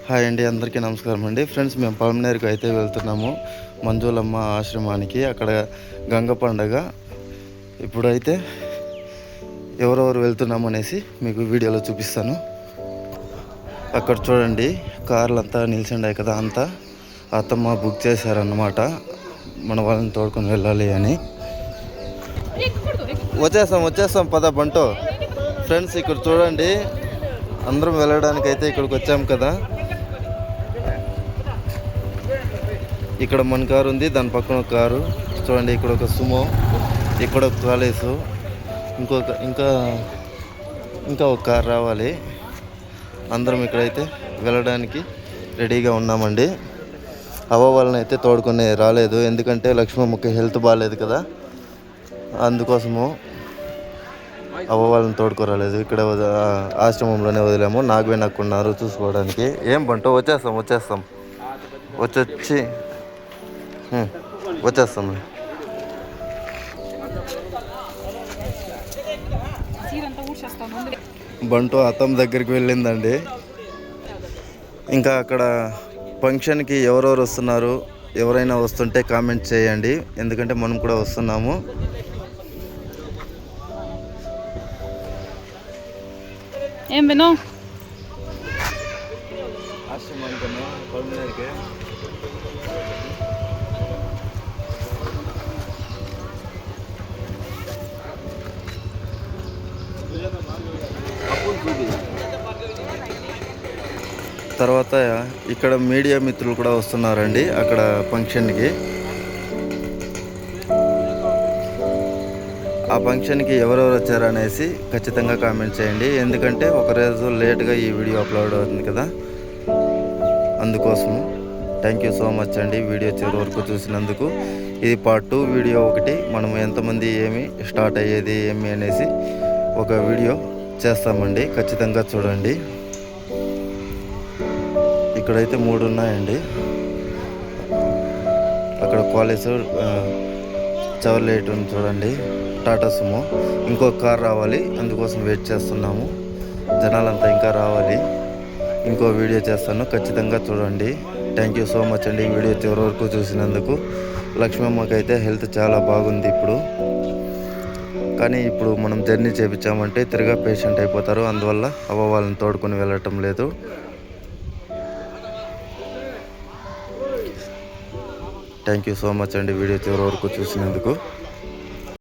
Hi అండి, అందరికీ నమస్కారం అండి. ఫ్రెండ్స్, మేము పలమనేరుకు అయితే వెళ్తున్నాము. మంజులమ్మ ఆశ్రమానికి. అక్కడ గంగ పండగ. ఇప్పుడైతే ఎవరెవరు వెళ్తున్నాము అనేసి మీకు వీడియోలో చూపిస్తాను. అక్కడ చూడండి, కార్లు అంతా నిలిచిండాయి కదా, అంతా అత్తమ్మ బుక్ చేశారన్నమాట. మన వాళ్ళని తోడుకొని వెళ్ళాలి అని. వచ్చేస్తాం పద బంటో. ఫ్రెండ్స్, ఇక్కడ చూడండి, అందరం వెళ్ళడానికి అయితే ఇక్కడికి వచ్చాం కదా. ఇక్కడ మన కారు ఉంది, దాని పక్కన ఒక కారు చూడండి. ఇక్కడ ఒక సుమో, ఇక్కడ ఒక కాలేసు, ఇంకా ఒక కారు రావాలి. అందరం ఇక్కడైతే వెళ్ళడానికి రెడీగా ఉన్నామండి. అవ్వ వాళ్ళని అయితే తోడుకొని రాలేదు, ఎందుకంటే లక్ష్మమ్మకి హెల్త్ బాగాలేదు కదా, అందుకోసము అవ్వ వాళ్ళని తోడుకోరాలేదు. ఇక్కడ ఆశ్రమంలోనే వదిలాము. నాకున్నారు చూసుకోవడానికి. ఏం బంటో, వచ్చేస్తాం వచ్చేస్తాం. బంటు అత్తమ్మ దగ్గరికి వెళ్ళిందండి. ఇంకా అక్కడ ఫంక్షన్కి ఎవరెవరు వస్తున్నారు, ఎవరైనా వస్తుంటే కామెంట్ చేయండి, ఎందుకంటే మనం కూడా వస్తున్నాము. ఏం విను తర్వాత ఇక్కడ మీడియా మిత్రులు కూడా వస్తున్నారండి అక్కడ ఫంక్షన్కి. ఆ ఫంక్షన్కి ఎవరెవరు వచ్చారనేసి ఖచ్చితంగా కామెంట్ చేయండి, ఎందుకంటే ఒకరోజు లేట్గా ఈ వీడియో అప్లోడ్ అవుతుంది కదా, అందుకోసము. థ్యాంక్ యూ సో మచ్ అండి వీడియో చివరి వరకు చూసినందుకు. ఇది పార్ట్ 2 వీడియో. ఒకటి మనం ఎంతమంది, ఏమి స్టార్ట్ అయ్యేది ఏమి అనేసి ఒక వీడియో చేస్తామండి, ఖచ్చితంగా చూడండి. ఇక్కడైతే 3 ఉన్నాయండి. అక్కడ కాలేజ్ చవర్లైట్ ఉంది చూడండి, టాటా సుమో. ఇంకొక కార్ రావాలి, అందుకోసం వెయిట్ చేస్తున్నాము. జనాలంతా ఇంకా రావాలి. ఇంకో వీడియో చేస్తాను, ఖచ్చితంగా చూడండి. థ్యాంక్ యూ సో మచ్ అండి వీడియో చివరి వరకు చూసినందుకు. లక్ష్మమ్మకి అయితే హెల్త్ చాలా బాగుంది ఇప్పుడు, కానీ ఇప్పుడు మనం జర్నీ చేయించామంటే తిరగా పేషెంట్ అయిపోతారు, అందువల్ల అవ్వ వాళ్ళని తోడుకొని వెళ్ళటం లేదు. థ్యాంక్ యూ సో మచ్ అండి వీడియో చివరి వరకు చూసినందుకు.